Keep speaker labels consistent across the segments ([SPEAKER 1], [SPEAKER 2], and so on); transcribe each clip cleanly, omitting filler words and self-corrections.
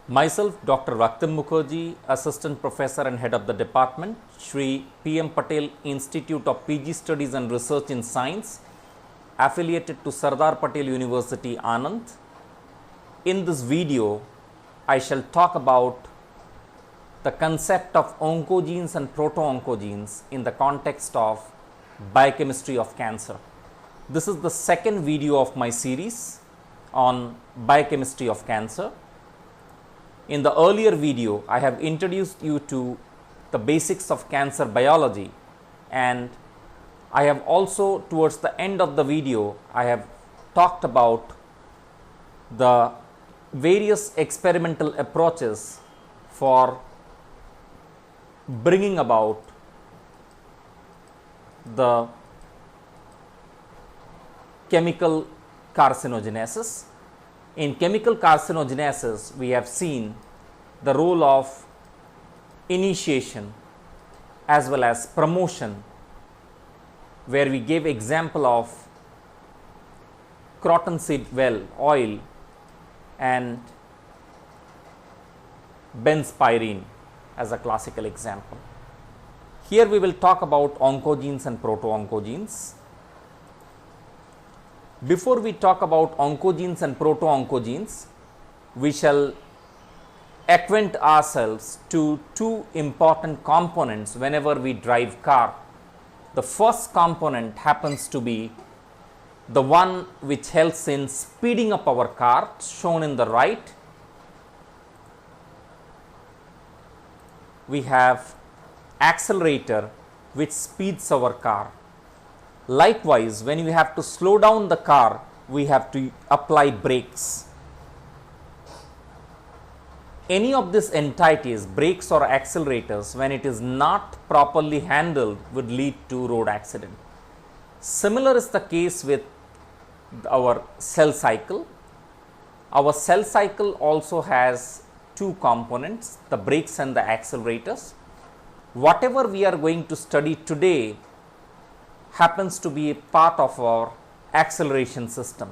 [SPEAKER 1] Myself, Dr. Raktim Mukherjee, Assistant Professor and Head of the Department, Shri P.M. Patel Institute of PG Studies and Research in Science, affiliated to Sardar Patel University, Anand. In this video, I shall talk about the concept of oncogenes and proto-oncogenes in the context of biochemistry of cancer. This is the second video of my series on biochemistry of cancer. In the earlier video, I have introduced you to the basics of cancer biology, and I have also, towards the end of the video, I have talked about the various experimental approaches for bringing about the chemical carcinogenesis. In chemical carcinogenesis, we have seen the role of initiation as well as promotion, where we gave example of cottonseed oil and benzpyrene as a classical example. Here we will talk about oncogenes and proto-oncogenes. Before we talk about oncogenes and proto-oncogenes, we shall acquaint ourselves to two important components whenever we drive car. The first component happens to be the one which helps in speeding up our car, shown in the right. We have accelerator which speeds our car. Likewise, when we have to slow down the car, we have to apply brakes. Any of these entities, brakes or accelerators, when it is not properly handled, would lead to road accident. Similar is the case with our cell cycle. Our cell cycle also has two components, the brakes and the accelerators. Whatever we are going to study today happens to be a part of our acceleration system.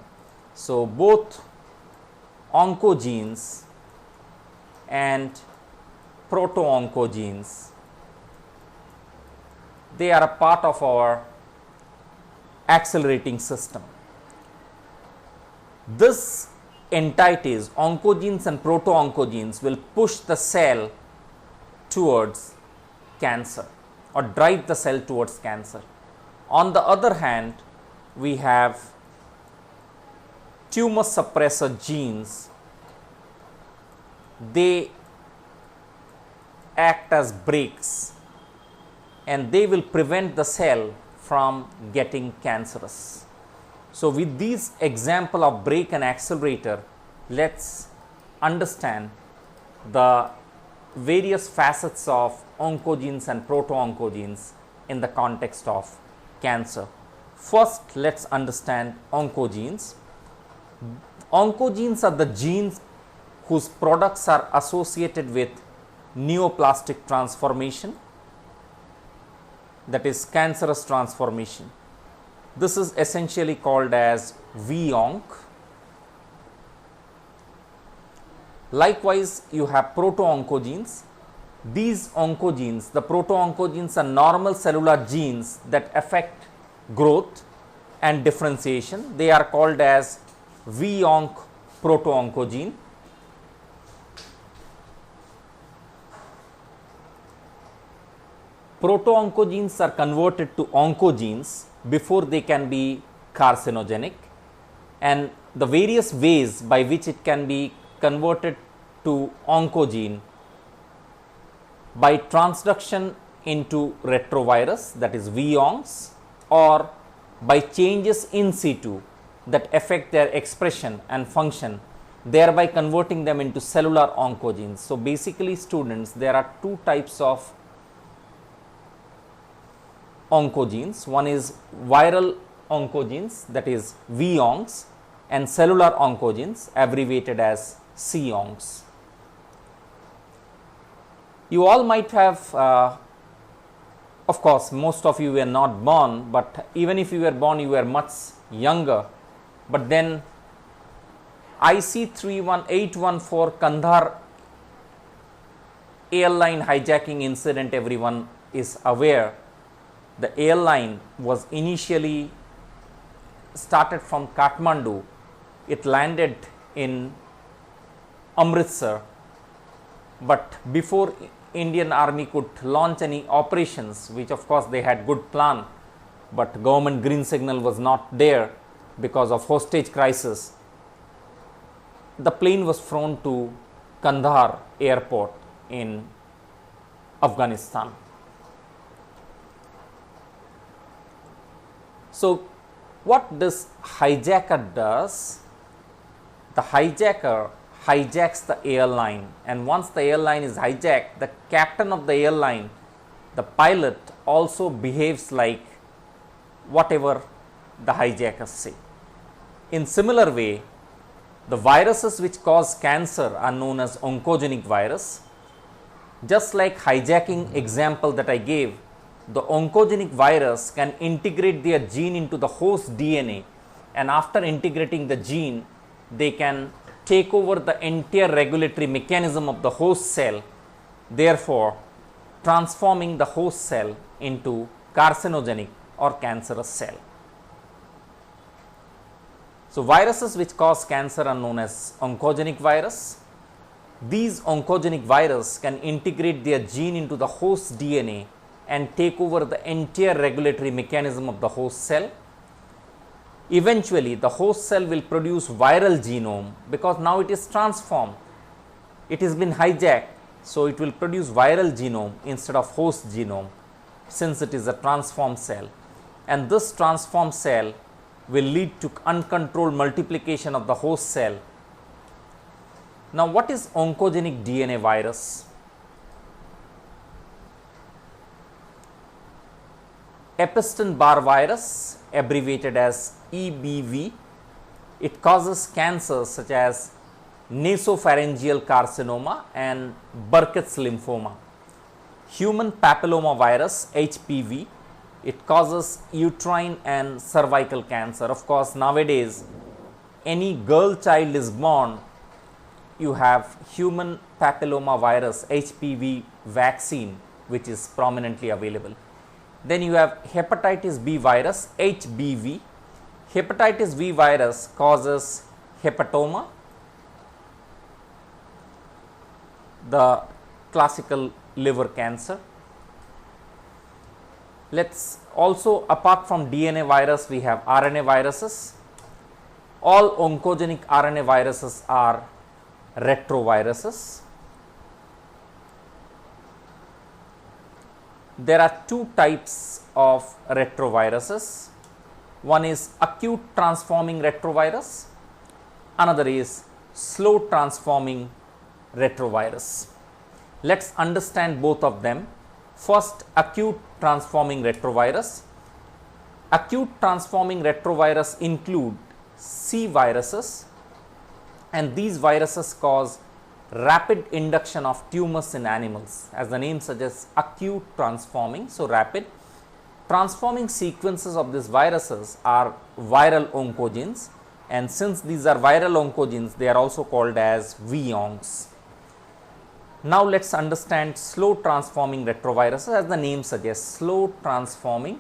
[SPEAKER 1] So, both oncogenes and proto-oncogenes, they are a part of our accelerating system. This entities, oncogenes and proto-oncogenes, will push the cell towards cancer or drive the cell towards cancer. On the other hand, we have tumor suppressor genes. They act as brakes and they will prevent the cell from getting cancerous. So, with these example of brake and accelerator, let's understand the various facets of oncogenes and proto-oncogenes in the context of cancer. First, let's understand oncogenes. Oncogenes are the genes whose products are associated with neoplastic transformation, that is cancerous transformation. This is essentially called as V-onc. Likewise, you have proto-oncogenes. These oncogenes, the proto-oncogenes, are normal cellular genes that affect growth and differentiation. They are called as V-onc proto-oncogene. Proto-oncogenes are converted to oncogenes before they can be carcinogenic, and the various ways by which it can be converted to oncogene: by transduction into retrovirus, that is V-oncs, or by changes in situ that affect their expression and function, thereby converting them into cellular oncogenes. So, basically students, there are two types of oncogenes. One is viral oncogenes, that is V-oncs, and cellular oncogenes, abbreviated as C-oncs. You all might have, of course, most of you were not born, but even if you were born, you were much younger. But then IC 31814 Kandhar Airline hijacking incident, everyone is aware. The airline was initially started from Kathmandu. It landed in Amritsar, but before Indian Army could launch any operations, which of course they had good plan, but government green signal was not there because of hostage crisis, the plane was flown to Kandhar airport in Afghanistan. So what this hijacker does, the hijacker hijacks the airline, and once the airline is hijacked, the captain of the airline, the pilot, also behaves like whatever the hijackers say. In similar way, the viruses which cause cancer are known as oncogenic virus. Just like hijacking example that I gave, the oncogenic virus can integrate their gene into the host DNA, and after integrating the gene, they can take over the entire regulatory mechanism of the host cell, therefore transforming the host cell into carcinogenic or cancerous cell. So viruses which cause cancer are known as oncogenic virus. These oncogenic virus can integrate their gene into the host DNA and take over the entire regulatory mechanism of the host cell. Eventually, the host cell will produce viral genome because now it is transformed. It has been hijacked, so it will produce viral genome instead of host genome, since it is a transformed cell. And this transformed cell will lead to uncontrolled multiplication of the host cell. Now, what is oncogenic DNA virus? Epstein-Barr virus, abbreviated as EBV, it causes cancers such as nasopharyngeal carcinoma and Burkitt's lymphoma. Human papilloma virus, HPV, it causes uterine and cervical cancer. Of course, nowadays any girl child is born, you have human papilloma virus, HPV vaccine, which is prominently available. Then you have hepatitis B virus, HBV. Hepatitis B virus causes hepatoma, the classical liver cancer. Let's also, apart from DNA virus, we have RNA viruses. All oncogenic RNA viruses are retroviruses. There are two types of retroviruses. One is acute transforming retrovirus, another is slow transforming retrovirus. Let's understand both of them. First, acute transforming retrovirus. Acute transforming retrovirus include C viruses, and these viruses cause rapid induction of tumors in animals, as the name suggests, acute transforming, so rapid. Transforming sequences of these viruses are viral oncogenes, and since these are viral oncogenes, they are also called as V-oncs. Now let us understand slow transforming retroviruses, as the name suggests, slow transforming.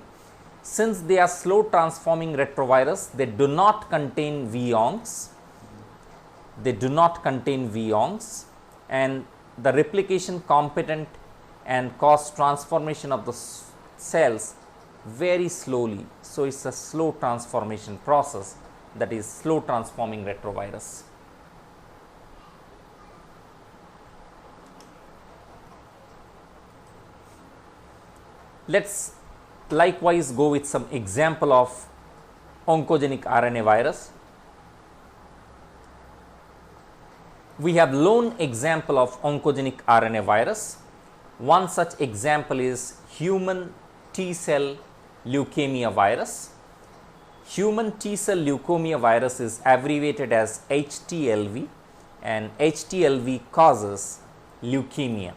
[SPEAKER 1] Since they are slow transforming retrovirus, they do not contain V-oncs. They do not contain V-oncs, and the replication competent and cause transformation of the cells very slowly. So, it is a slow transformation process, that is slow transforming retrovirus. Let us likewise go with some example of oncogenic RNA virus. We have lone example of oncogenic RNA virus. One such example is human T cell leukemia virus. Human T cell leukemia virus is abbreviated as HTLV, and HTLV causes leukemia.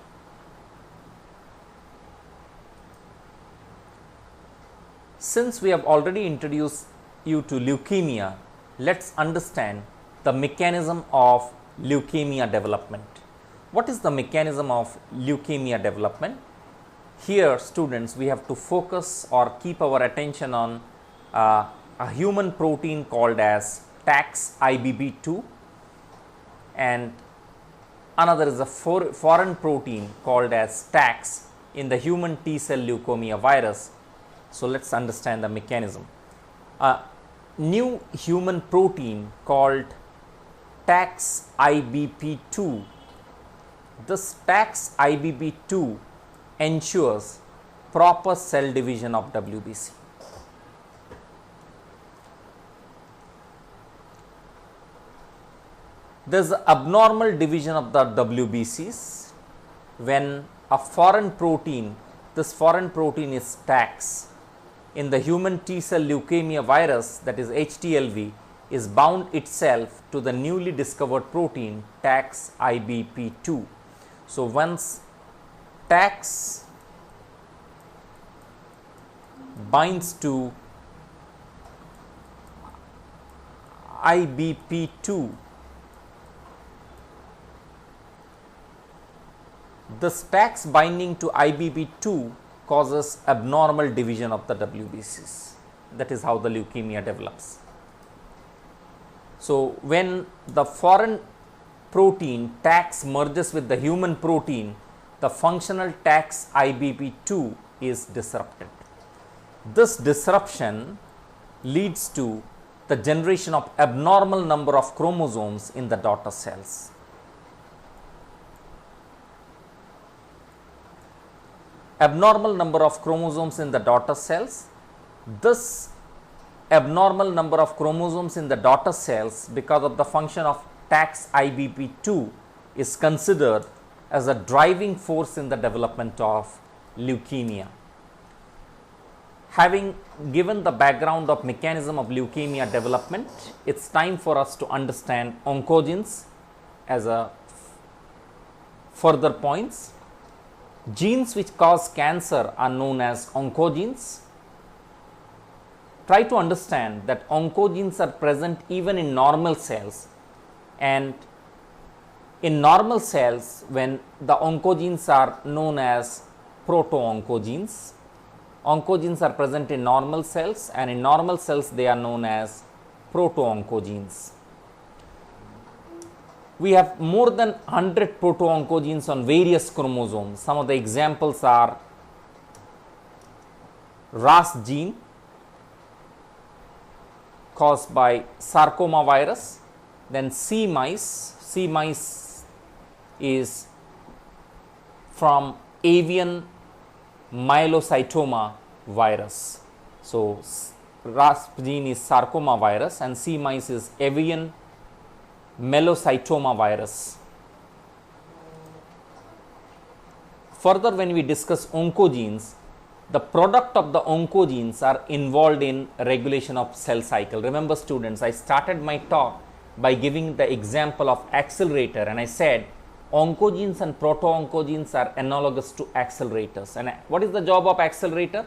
[SPEAKER 1] Since we have already introduced you to leukemia, let us understand the mechanism of leukemia development. What is the mechanism of leukemia development? Here students, we have to focus or keep our attention on a human protein called as TAX-IBB2, and another is a foreign protein called as TAX in the human T cell leukemia virus. So, let us understand the mechanism. A new human protein called TAX-IBB2, this TAX-IBB2 ensures proper cell division of WBC. There is abnormal division of the WBCs when a foreign protein, this foreign protein is TAX, in the human T cell leukemia virus, that is HTLV, is bound itself to the newly discovered protein TAX-IBB2. So, once TAX binds to IBP2, this TAX binding to IBP2 causes abnormal division of the WBCs. That is how the leukemia develops. So, when the foreign protein TAX merges with the human protein, the functional TAX-IBP2 is disrupted. This disruption leads to the generation of abnormal number of chromosomes in the daughter cells. Abnormal number of chromosomes in the daughter cells. This abnormal number of chromosomes in the daughter cells, because of the function of TAX-IBP2, is considered as a driving force in the development of leukemia. Having given the background of mechanism of leukemia development, it is time for us to understand oncogenes as a further points. Genes which cause cancer are known as oncogenes. Try to understand that oncogenes are present even in normal cells, and in normal cells, when the oncogenes are known as proto-oncogenes. Oncogenes are present in normal cells, and in normal cells they are known as proto-oncogenes. We have more than 100 proto-oncogenes on various chromosomes. Some of the examples are RAS gene caused by sarcoma virus, then C mice is from avian myelocytoma virus. So, RAS gene is sarcoma virus and C mice is avian myelocytoma virus. Further, when we discuss oncogenes, the product of the oncogenes are involved in regulation of cell cycle. Remember students, I started my talk by giving the example of accelerator, and I said oncogenes and proto-oncogenes are analogous to accelerators. And what is the job of accelerator?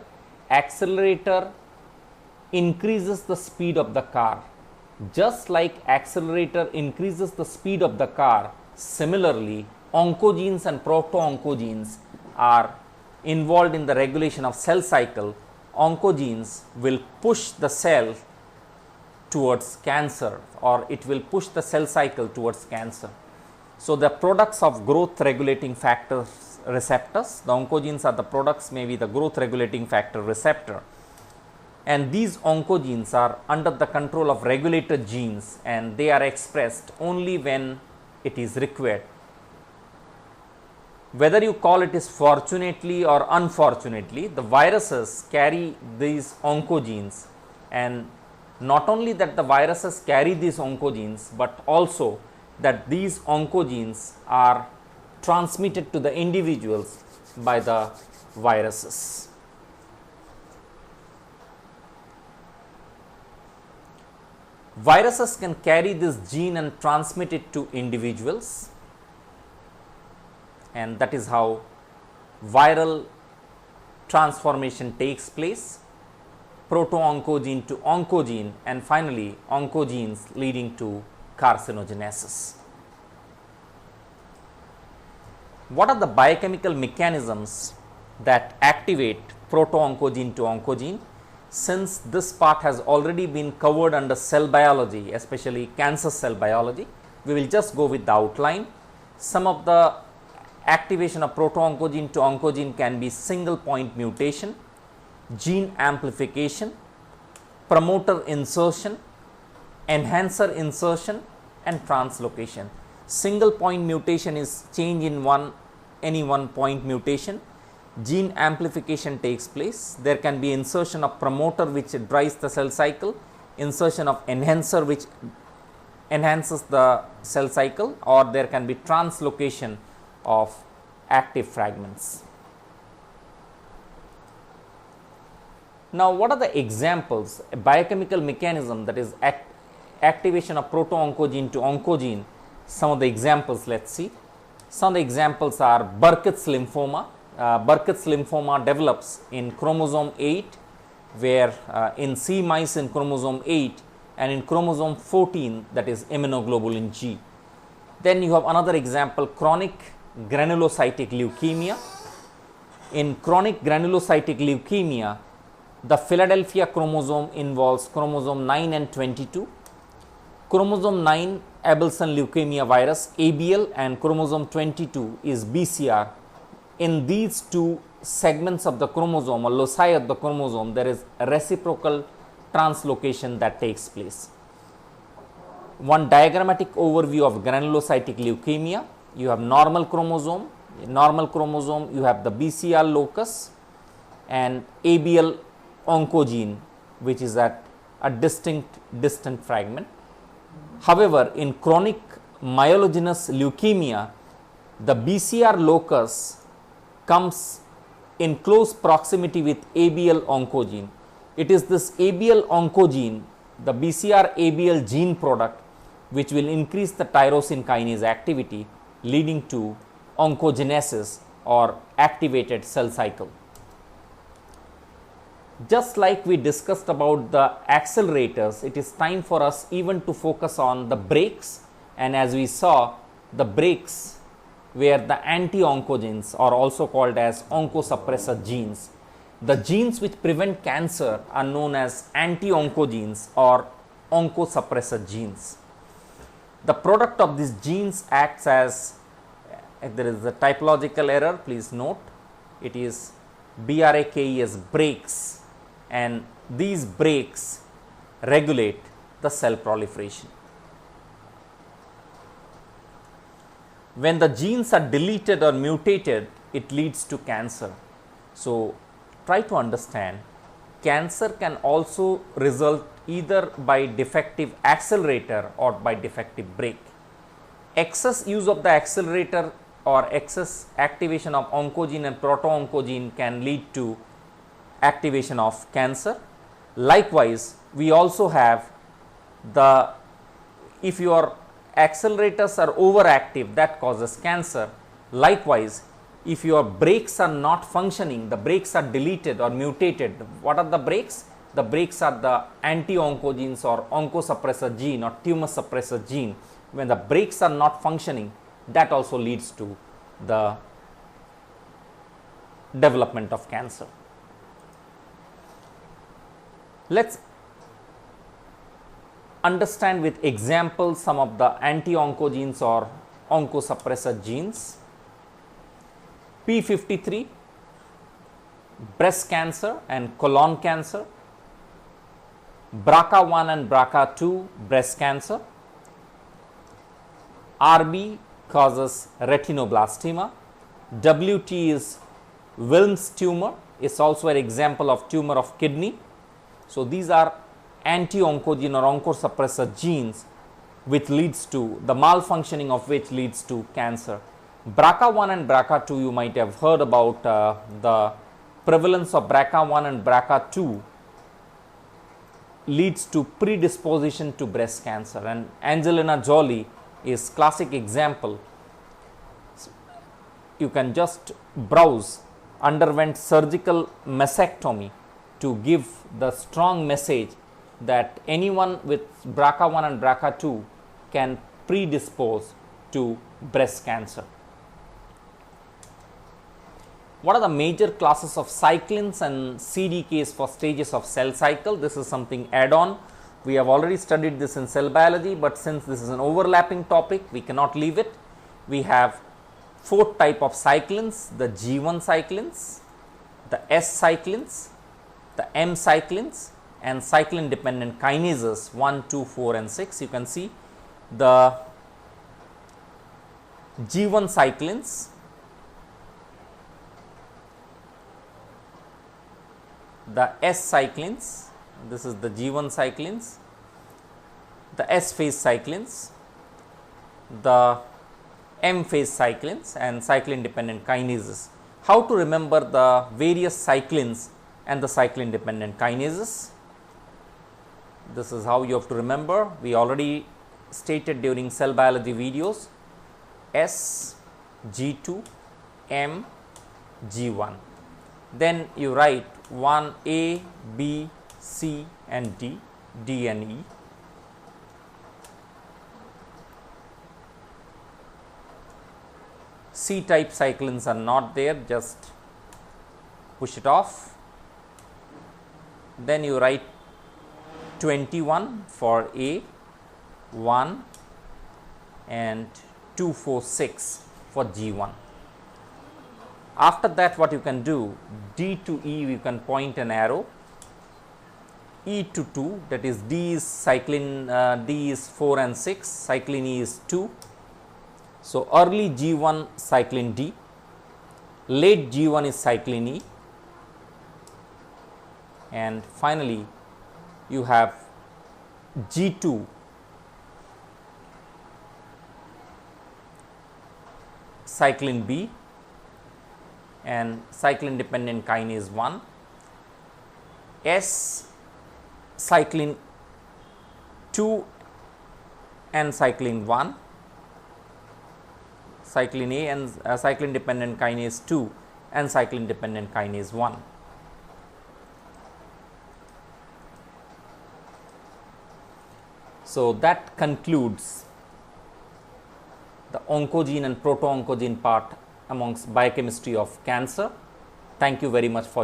[SPEAKER 1] Accelerator increases the speed of the car. Just like accelerator increases the speed of the car, similarly oncogenes and proto-oncogenes are involved in the regulation of cell cycle. Oncogenes will push the cell towards cancer, or it will push the cell cycle towards cancer. So, the products of growth regulating factors receptors, the oncogenes are the products, maybe the growth regulating factor receptor, and these oncogenes are under the control of regulator genes, and they are expressed only when it is required. Whether you call it is fortunately or unfortunately, the viruses carry these oncogenes, and not only that the viruses carry these oncogenes, but also that these oncogenes are transmitted to the individuals by the viruses. Viruses can carry this gene and transmit it to individuals, and that is how viral transformation takes place, proto-oncogene to oncogene, and finally oncogenes leading to carcinogenesis. What are the biochemical mechanisms that activate proto-oncogene to oncogene? Since this part has already been covered under cell biology, especially cancer cell biology, we will just go with the outline. Some of the activation of proto-oncogene to oncogene can be single point mutation, gene amplification, promoter insertion, enhancer insertion and translocation. Single point mutation is change in any one point mutation. Gene amplification takes place. There can be insertion of promoter which drives the cell cycle, insertion of enhancer which enhances the cell cycle, or there can be translocation of active fragments. Now, what are the examples? A biochemical mechanism that is activation of proto-oncogene to oncogene. Some of the examples, let us see. Some of the examples are Burkitt's lymphoma. Burkitt's lymphoma develops in chromosome 8, where in C mice in chromosome 8 and in chromosome 14, that is immunoglobulin G. Then you have another example, chronic granulocytic leukemia. In chronic granulocytic leukemia, the Philadelphia chromosome involves chromosome 9 and 22. Chromosome 9 Abelson leukemia virus ABL and chromosome 22 is BCR. In these two segments of the chromosome or loci of the chromosome, there is a reciprocal translocation that takes place. One diagrammatic overview of granulocytic leukemia. You have normal chromosome. In normal chromosome, you have the BCR locus and ABL oncogene, which is at a distant fragment. However, in chronic myelogenous leukemia, the BCR locus comes in close proximity with ABL oncogene. It is this ABL oncogene, the BCR ABL gene product, which will increase the tyrosine kinase activity, leading to oncogenesis or activated cell cycle. Just like we discussed about the accelerators, it is time for us even to focus on the brakes, and as we saw, the brakes where the anti-oncogenes are also called as oncosuppressor genes. The genes which prevent cancer are known as anti-oncogenes or oncosuppressor genes. The product of these genes acts as, if there is a typological error, please note, it is BRAKE brakes, and these brakes regulate the cell proliferation. When the genes are deleted or mutated, it leads to cancer. So, try to understand, cancer can also result either by defective accelerator or by defective brake. Excess use of the accelerator or excess activation of oncogene and proto-oncogene can lead to activation of cancer. Likewise, we also have the, if your accelerators are overactive, that causes cancer. Likewise, if your brakes are not functioning, the brakes are deleted or mutated. What are the brakes? The brakes are the anti-oncogenes or oncosuppressor gene or tumor suppressor gene. When the brakes are not functioning, that also leads to the development of cancer. Let's understand with examples some of the anti-oncogenes or oncosuppressor genes. P53, breast cancer and colon cancer. BRCA1 and BRCA2, breast cancer. RB causes retinoblastoma. WT is Wilms tumor, is also an example of tumor of kidney. So, these are anti-oncogene or oncosuppressor genes which leads to the malfunctioning of which leads to cancer. BRCA1 and BRCA2, you might have heard about the prevalence of BRCA1 and BRCA2 leads to predisposition to breast cancer, and Angelina Jolie is classic example. You can just browse, underwent surgical mastectomy to give the strong message that anyone with BRCA1 and BRCA2 can predispose to breast cancer. What are the major classes of cyclins and Cdks for stages of cell cycle? This is something add on. We have already studied this in cell biology, but since this is an overlapping topic, we cannot leave it. We have 4 type of cyclins: the G1 cyclins, the S cyclins, the M cyclins, and cyclin dependent kinases 1, 2, 4 and 6. You can see the G1 cyclins, the S cyclins, this is the G1 cyclins, the S phase cyclins, the M phase cyclins, and cyclin dependent kinases. How to remember the various cyclins and the cyclin dependent kinases? This is how you have to remember. We already stated during cell biology videos: S, G2, M, G1. Then you write 1 A, B, C and D, D and E. C type cyclins are not there, just push it off. Then you write 21 for A, 1 and 2, 4, 6 for G1. After that, what you can do, D to E you can point an arrow, E to 2, that is D is cyclin, D is 4 and 6, cyclin E is 2. So, early G1 cyclin D, late G1 is cyclin E, and finally you have G2 cyclin B and cyclin dependent kinase 1, S cyclin 2 and cyclin 1, cyclin A and cyclin dependent kinase 2 and cyclin dependent kinase 1. So, that concludes the oncogene and proto-oncogene part amongst biochemistry of cancer. Thank you very much for